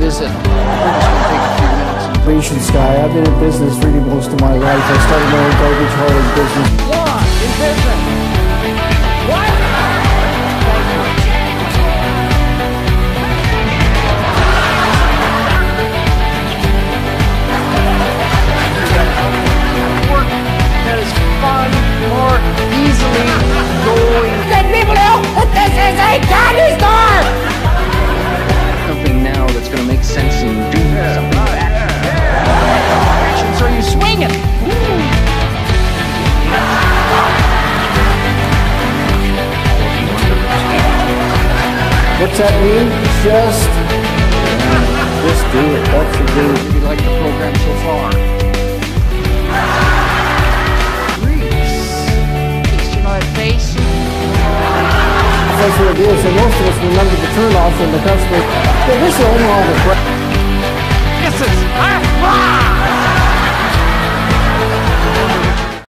visit. We're just going to take a few minutes. Patience guy. I've been in business really most of my life. I started my own garbage hauling business. One in business. What? Work that is fun, more easily going. Let people know that this is a candy store! Something now that's going to make sense and do something back. So are you swinging? What's that mean? Just do it. That's the dude. You like the program so far? Grease. Tasting my face. That's what it is. So most of us remember the turn off when the customer, this is only all the crap.